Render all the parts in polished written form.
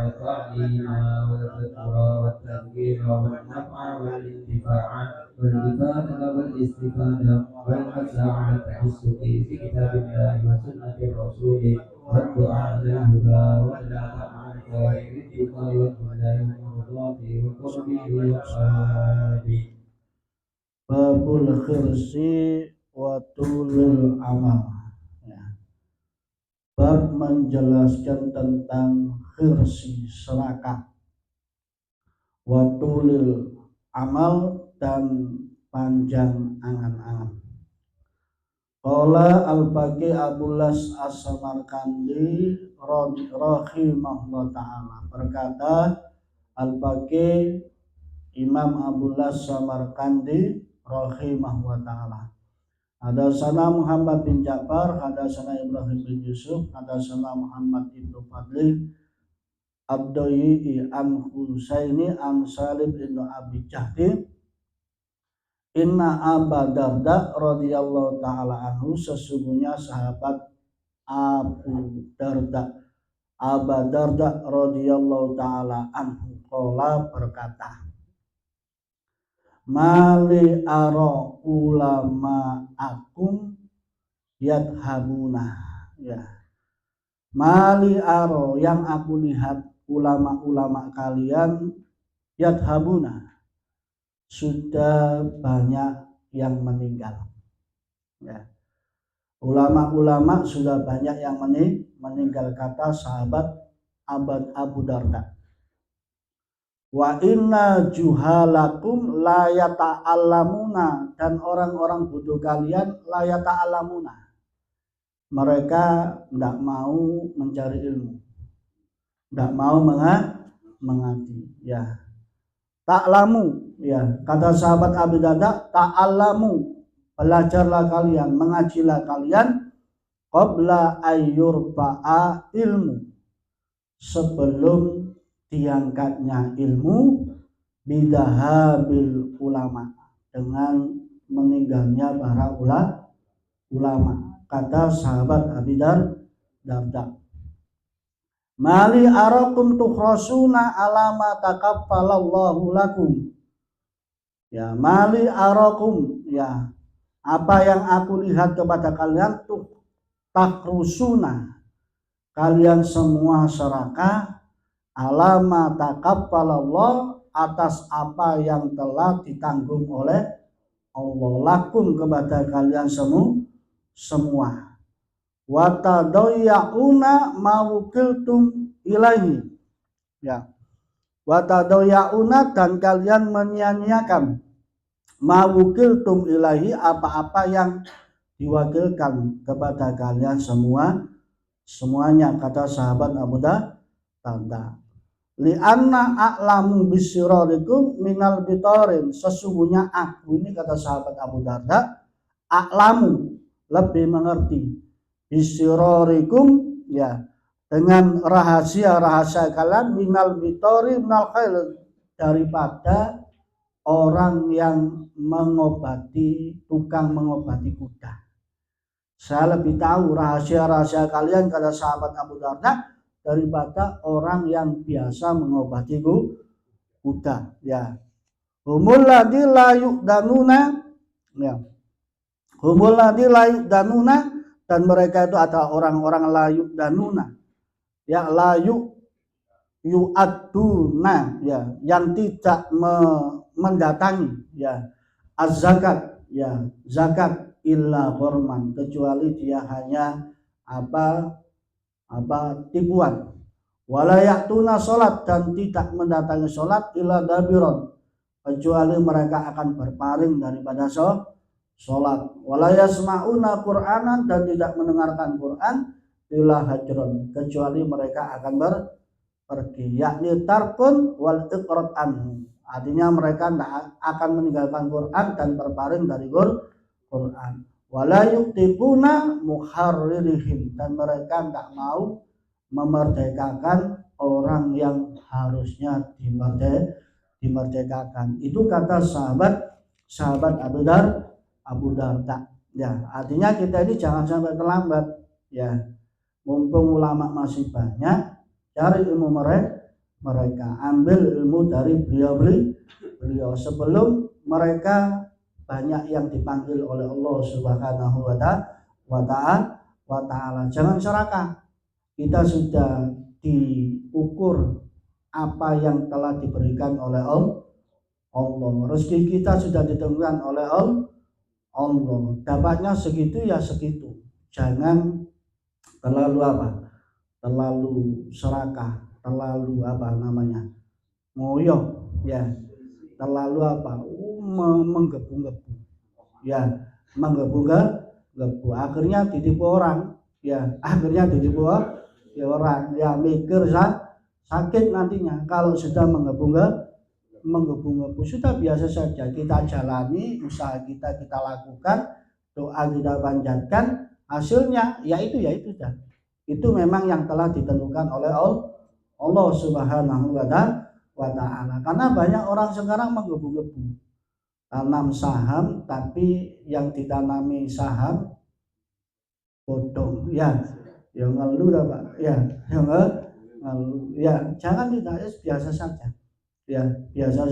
والتعليم والذكر والتذكير والنفع والانتفاع والإفادة والاستفادة والحث على التمسك بكتاب الله وسنة الرسول والدعاء للهدى والبحث عن خير ابتغاء وجه الله ومرضاته وقربه وصحابه. Babul khirsi wa tulul amal. Bab menjelaskan tentang khirsi serakah, wa tulul amal dan panjang angan-angan. Qala al-Baqi Abulas As-Samarkandi rahimahullah ta'ala, berkata al-Baqi Imam Abulas Samarkandi rahimahullah ta'ala, hadatsana Muhammad bin Ja'far, hadatsana Ibrahim bin Yusuf, hadatsana Muhammad bin Fadli Abdayyi an Husaini an Salim bin Abi Jahdi, inna Aba Darda radhiyallahu ta'ala anhu, sesungguhnya sahabat Abu Darda, Aba Darda radhiyallahu ta'ala anhu, qala berkata, mali aro ulama akum yadhabuna, ya, mali aro yang aku lihat ulama-ulama kalian yadhabuna, sudah banyak yang meninggal, ya. Ulama-ulama sudah banyak yang meninggal, kata sahabat Abu Darda. Wa inna juhalakum la yata'allamuna, dan orang-orang bodoh kalian la yata'allamuna, mereka tidak mau mencari ilmu, tidak mau mengaji, ya. Ta'lamu, ya, kata sahabat Abu Darda, ta'allamu, belajarlah kalian, mengajilah kalian, qabla ayyurfa'a ilmu, sebelum diangkatnya ilmu, bidahabil ulama, dengan meninggalnya para ulama, kata sahabat Abi Darda. Mali arakum tukhrasuna alama takaffalallahu lakum, ya, mali arakum, ya, apa yang aku lihat kepada kalian, tuh takrusuna, kalian semua serakah, alama takaffalallah, atas apa yang telah ditanggung oleh Allah, lakum, kepada kalian semua. Wa tadayya'una mawukiltum ilaihi, ya, wa tadayya'una, dan kalian menyia-nyiakan, mawukiltum ilaihi, apa-apa yang diwakilkan kepada kalian semuanya, kata sahabat Abu Darda. Li'anna a'lamu bisyirarikum minal bitorin, sesungguhnya aku ini, kata sahabat Abu Darda, a'lamu, lebih mengerti, bisyirarikum, ya, dengan rahasia-rahasia kalian, minal bitori minal khail, daripada orang yang mengobati, tukang mengobati kuda. Saya lebih tahu rahasia-rahasia kalian, kata sahabat Abu Darda, daripada orang yang biasa mengobati kuda, ya. Humul ladzi la yu'danuna, ya, humul ladzi la yu'danuna, dan mereka itu adalah orang-orang la yu'danuna, ya, la yu'adduna, ya, yang tidak mendatangi, ya, az-zakat, ya, zakat, illa ghorman, kecuali dia hanya tipuan. Walayatuna sholat, dan tidak mendatangi sholat, illa dabiron, kecuali mereka akan berpaling daripada sholat. Walayasma'una qur'anan, dan tidak mendengarkan Quran, illa hajron, kecuali mereka akan pergi, yakni tarkun wal iqrad anhu, artinya mereka tidak akan meninggalkan Quran dan berpaling dari Quran. Wala yuqtiquna muharririhim, dan mereka tidak mau memerdekakan orang yang harusnya dimerdekakan. Itu kata sahabat Abu Darda, ya. Artinya kita ini jangan sampai terlambat, ya. Mumpung ulama masih banyak, cari ilmu mereka, ambil ilmu dari beliau sebelum mereka banyak yang dipanggil oleh Allah Subhanahu wa ta'ala. Jangan serakah. Kita sudah diukur apa yang telah diberikan oleh Allah. Rezeki kita sudah ditentukan oleh Allah. Dapatnya segitu ya segitu. Jangan terlalu terlalu serakah, terlalu ngoyo ya, terlalu menggebu-gebu ya, menggebu-gebu, akhirnya ditipu orang ya, orang ya, mikir sakit nantinya. Kalau sudah menggebu-gebu sudah biasa saja, kita jalani, usaha kita lakukan, doa kita panjatkan, hasilnya yaitu dah. Itu memang yang telah ditentukan oleh Allah Subhanahu wa ta'ala. Karena banyak orang sekarang menggebu-gebu tanam saham, tapi yang ditanami saham bodong ya, yang ngeluh Pak ya, yang ngeluh ya, jangan, tidak, biasa saja ya, biasa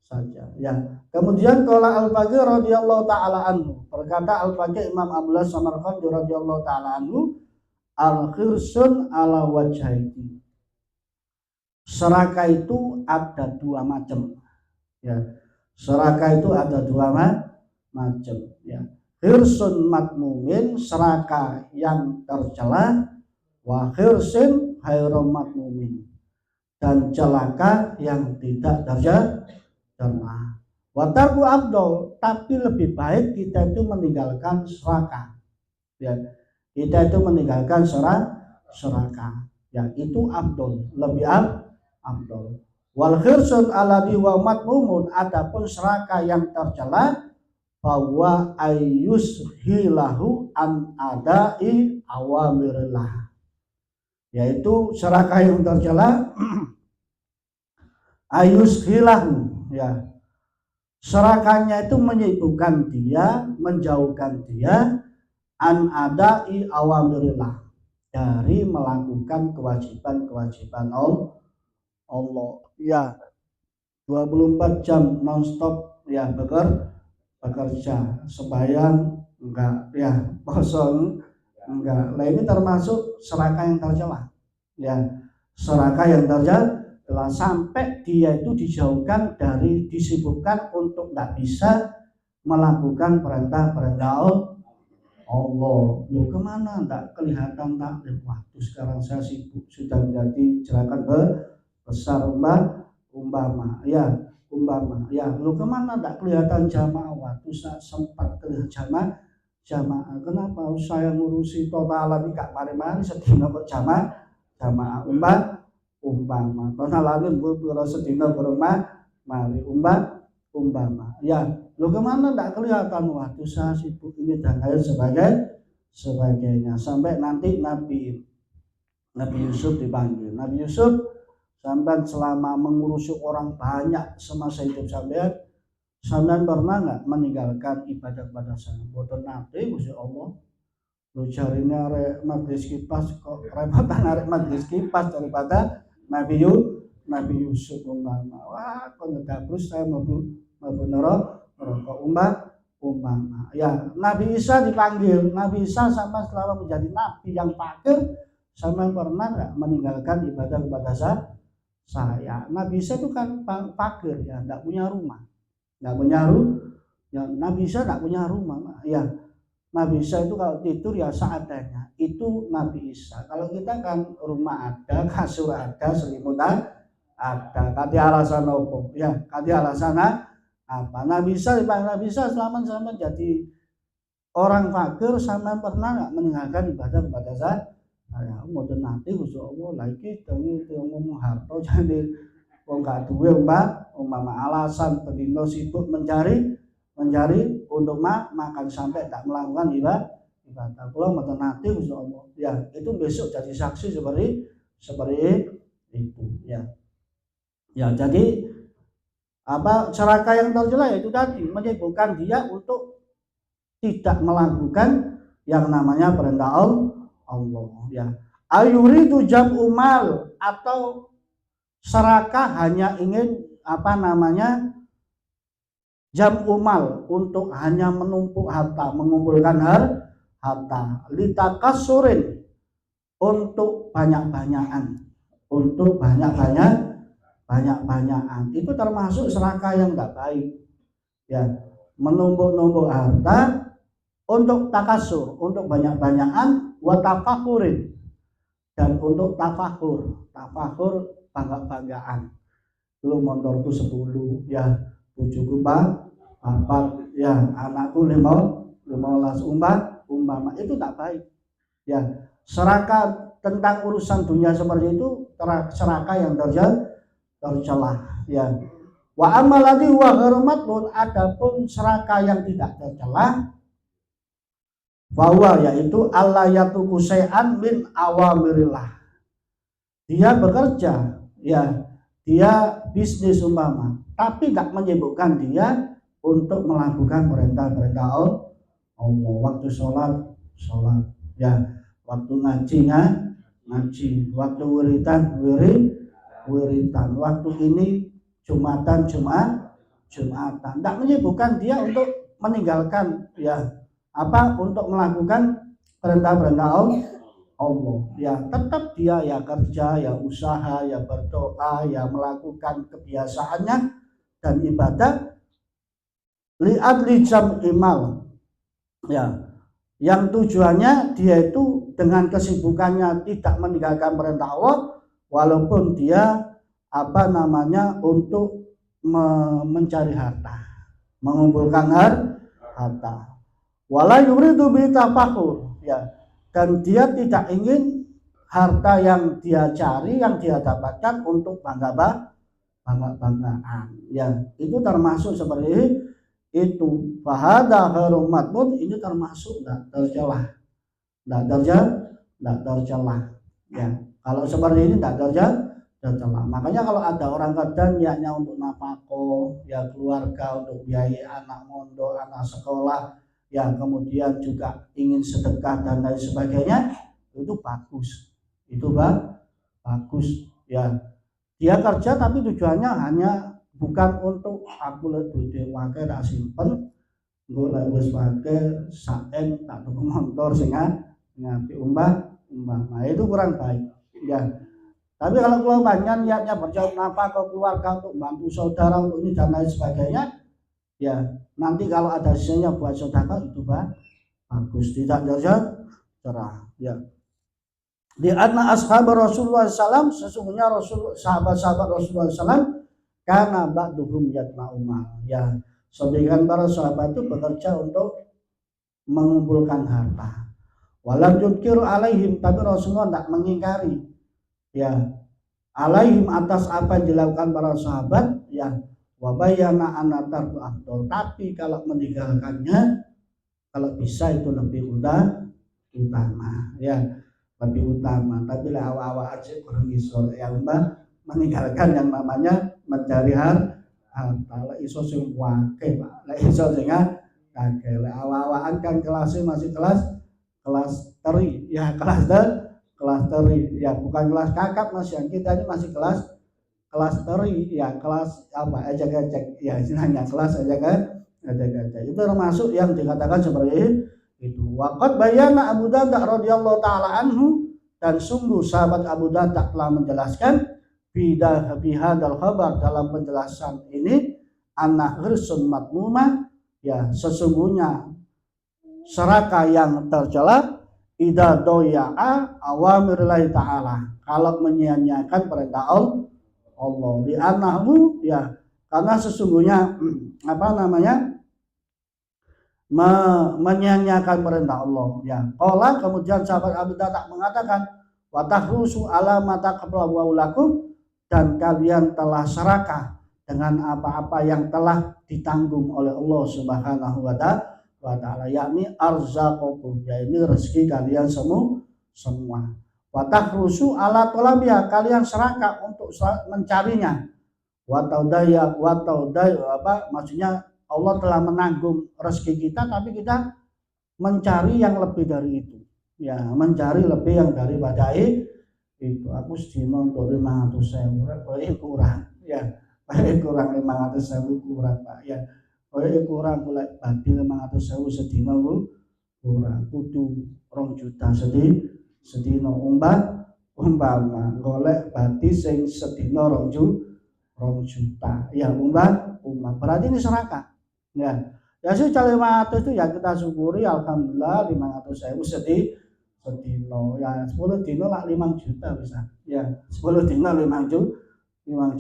saja ya. Kemudian qala Al-Baqi radhiyallahu taala anhu, berkata Al-Baqi Imam Abdullah Samarqandi radhiyallahu taala anhu, al-khirsun ala wajhaini. Serakah itu ada dua macam ya. Serakah itu ada dua macam ya. Khirsun matmumin, serakah yang tercela, wa khirsun ghairu matmumin, dan celaka yang tidak tercela. Wa tarku afdal, tapi lebih baik kita itu meninggalkan serakah ya. Kita itu meninggalkan serakah ya, itu afdal, lebih afdal. Wal khirsun alladhi wa matmumun, adapun serakah yang tercela, bahwa ayyushilahu an adai awamirillah, yaitu serakah yang tercela ayyushilahu ya, serakahnya itu menyibukkan dia, menjauhkan dia an adai awamirillah, dari melakukan kewajiban Allah ya, 24 jam nonstop ya, bekerja, sembahyang enggak ya, kosong enggak. Nah, ini termasuk serakah yang tercela ya, serakah yang tercela, sampai dia itu dijauhkan dari, disibukkan untuk enggak bisa melakukan perintah-perintah Allah. Loh, kemana enggak kelihatan taklim? Waktu sekarang saya sibuk, sudah menjadi gerakan besar umpama ya. Loh, kemana enggak kelihatan jamaah? Waktu saya sempat kelihatan jamaah. Kenapa saya ngurusi totalan gak mari-mari sedina kok jamaah umpama totalan pura sedina mari umpama ya. Loh, kemana enggak kelihatan? Waktu saya sibuk ini dan lain sebagainya. Sampai nanti Nabi Yusuf dipanggil. Nabi Yusuf, sampai selama mengurusi orang banyak semasa hidup sampean pernah enggak meninggalkan ibadah kepada saya? Boten nate Gusti Allah. Lu jarine arek majlis kipas kok repotan arek majlis kipas daripada Nabi Yusuf umpama. Wah, kok ngedabrus saya mlebu neraka umpama ya. Nabi Isa dipanggil. Nabi Isa sama selama menjadi nabi yang fakir, sama pernah enggak meninggalkan ibadah kepada saya? Nabi Isa itu kan fakir ya, enggak punya rumah. Ya, Nabi Isa enggak punya rumah ya. Nabi Isa itu kalau tidur ya seadanya. Itu Nabi Isa. Kalau kita kan rumah ada, kasur ada, selimut ada. Kati alasan apa? Ya, kati alasan apa? Nabi Isa selama jadi orang fakir, sama pernah enggak meninggalkan ibadah kepada saya? Mboten nanti Gusti Allah lagi tengi ngomong harta jadi wong gak duwe umpama alasan pendino sibuk mencari untuk makan sampai tak melakukan ibadah. Kula mboten nanti Gusti Allah ya, itu besok jadi saksi seperti itu ya. Ya, jadi serakah yang tercela itu tadi menyibukkan dia untuk tidak melakukan yang namanya perintah Allah ya. Ayuridu jam'u mal, atau serakah hanya ingin jam umal untuk hanya menumpuk harta, mengumpulkan harta, litakasurin untuk banyak-banyakan, untuk banyak-banyakan. Itu termasuk serakah yang tidak baik. Ya, menumpuk-numpuk harta untuk takasur, untuk banyak-banyakan, wa tafakurin, dan untuk tafakur bangga-banggaan. Lu motorku 10, ya bojoku 4, ya anakku 15 umpama itu tak baik. Ya, serakah tentang urusan dunia seperti itu serakah yang tercela. Ya. Wa amaladi wa ghurmatun, adapun serakah yang tidak tercela bahwa yaitu Allah yatuku syai'an min awamirillah. Dia bekerja, ya, dia bisnis umpama, tapi tidak menyibukkan dia untuk melakukan perintah-perintah Allah. Waktu sholat, ya, waktu ngaji, waktu wiridan, waktu ini Jumatan, tidak menyibukkan dia untuk meninggalkan, ya, untuk melakukan perintah-perintah Allah. Ya, tetap dia ya kerja, ya usaha, ya berdoa, ya melakukan kebiasaannya dan ibadah li'adli jam imal. Ya, yang tujuannya dia itu dengan kesibukannya tidak meninggalkan perintah Allah, walaupun dia untuk mencari harta, mengumpulkan harta. Wala yuridu bi tafakur, ya, dan dia tidak ingin harta yang dia cari, yang dia dapatkan untuk bangga-banggaan. Ya, itu termasuk seperti itu. Fahada harumat pun ini termasuk tidak tercela. Ya, kalau seperti ini tidak tercela. Makanya kalau ada orang kadang niatnya untuk nafkah, ya keluarga, untuk biaya anak mondok, anak sekolah, ya kemudian juga ingin sedekah dan lain sebagainya, itu bagus. Itu bagus. Ya, dia kerja tapi tujuannya hanya bukan untuk aku duit wae tak simpen, gue lek wis wae saen tak tuku motor sehingga ngapi umbah. Nah, itu kurang baik. Ya. Tapi kalau kelompoknya niatnya berjauh nafkah keluarga, untuk bantu saudara, untuk ini dan lain sebagainya, ya nanti kalau ada sisanya buat saudara itu bagus, tidak cerah. Ya. Di anna ashab Rasulullah SAW, sesungguhnya sahabat-sahabat Rasulullah SAW, karena ba'duhum yatma'uma. Ya, sebagian para sahabat itu bekerja untuk mengumpulkan harta. Walam yunkiru alaihim, tapi Rasulullah tidak mengingkari, ya, alaihim atas apa yang dilakukan para sahabat, ya, wabayana anatarku afdol, tapi kalau meninggalkannya, kalau bisa itu lebih utama, ya, lebih utama. Tapi lah awal-awal aja kurang iso yang meninggalkan yang namanya mencari harta. Lah iso sing wake, Pak. Lah iso sing akeh. Lah awal-awalan kan kelasnya masih kelas teri, ya, kelas teri, ya, bukan kelas kakap Mas, yang kita ini masih kelas teri, ya, kelas ejek-ejek, ya, istilahnya kelas ejek-ejek. Itu termasuk yang dikatakan seperti itu. Waqad bayana Abu Darda radhiyallahu taala anhu, dan sungguh sahabat Abu Darda telah menjelaskan bihadal khabar, dalam penjelasan ini, anak hirsun matmumah, ya, sesungguhnya serakah yang tercela idza doya'a awamirillahi ta'ala, kalau menyia-nyiakan perintah Allah di anahu, ya, karena sesungguhnya menyia-nyiakan perintah Allah, ya. Qala, kemudian sahabat Abu Darda mengatakan, wa tahrusu ala mata qablakum, dan kalian telah serakah dengan apa-apa yang telah ditanggung oleh Allah Subhanahu wa ta'ala, yakni arzaqakum, ya, ini rezeki kalian semua. Wa tahrusu ala talabiya, kalian serakah untuk mencarinya. Wa taudaya maksudnya Allah telah menanggung rezeki kita, tapi kita mencari yang lebih dari itu, ya, mencari lebih yang daripada itu aku sedina untuk 500.000 kurang ya, kurang 500.000 kurang Pak ya, kurang golek babi 500.000 sedina kurang kudu 2 juta sedina umpama golek babi sing sedina 2 juta ya berarti ini serakah ya. Ya sudah 500 itu ya kita syukuri alhamdulillah 500.000 sedino ya 10 dino lah 5 juta bisa ya 10 dino 5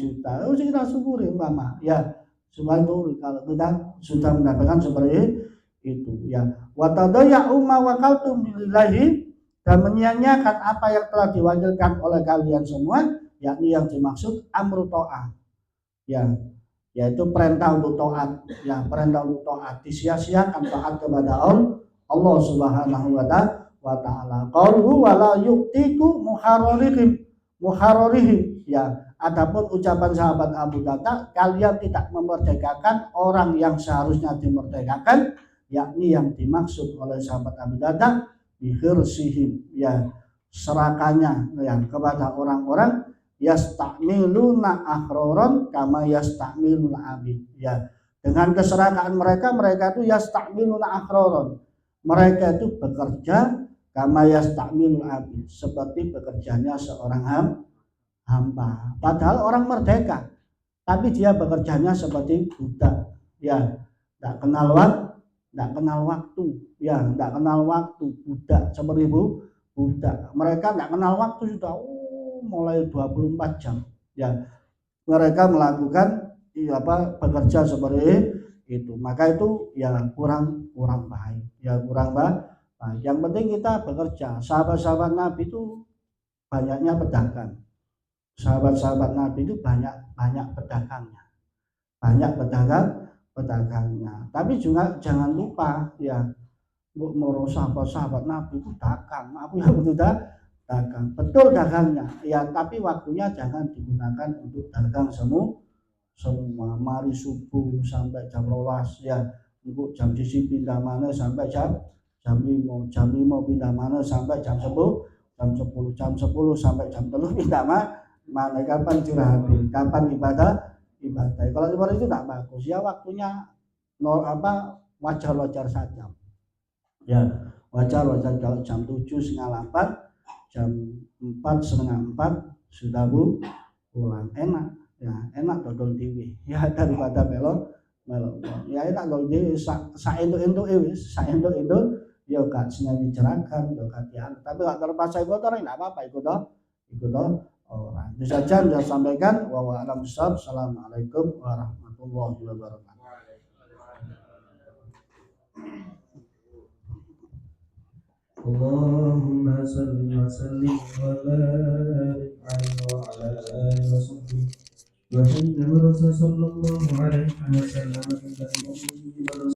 juta itu kita syukuri umpama ya supaya itu kalau kita sudah mendapatkan seperti itu ya watadaya umma wakaltum billahi dan menyia-nyiakan apa yang telah diwakilkan oleh kalian semua yakni yang dimaksud amru ta'ah ya yaitu perintah untuk taat ya perintah untuk taat disia-siakan taat kepada Allah Subhanahu wa ta'ala qalu wala yu'tiku muharrarihim ya adapun ucapan sahabat Abu Darda kalian tidak memerdekakan orang yang seharusnya dimerdekakan yakni yang dimaksud oleh sahabat Abu Darda bihirsihim ya serakanya yang kepada orang-orang yastamiluna akhroron kama yastamiluna abid ya dengan keserakaan mereka itu yastamiluna akhroron mereka itu bekerja kama yastamiluna abid seperti bekerjanya seorang hamba padahal orang merdeka tapi dia bekerjanya seperti budak ya tidak kenal waktu ya tidak kenal waktu budak seperti budak mereka tidak kenal waktu sudah mulai 24 jam ya mereka melakukan bekerja seperti itu maka itu ya kurang baik ya kurang baik. Yang penting kita bekerja. Sahabat-sahabat Nabi itu banyaknya pedagang, sahabat-sahabat Nabi itu banyak pedagangnya tapi juga jangan lupa ya mau sahabat Nabi itu dagang aku yang betul dagang betul dagangnya ya tapi waktunya jangan digunakan untuk dagang semua mari subuh sampai jam 12 ya untuk jam sisi pindah mana sampai jam 5 pindah mana sampai jam 10 sampai jam 3 pindah mana kapan curhat kapan ibadah kalau ibadah itu tidak bagus ya waktunya wajar saja ya wajar kalau jam 7:30 jam 4:30 sudah pulang enak dodol dewe ya daripada melo ya enak dodol dewe saentuk ya gak sinau dicerakan ya gak tapi gak terpaksa ikut orang tidak apa-apa ikut orang itu saja yang saya sampaikan wa a'lam bishawab. Assalamualaikum warahmatullahi wabarakatuh. Allahumma salli wa sallim wa barik alaihi wa ala alihi wa sahbihi wa sallam sallallahu alaihi wa sallam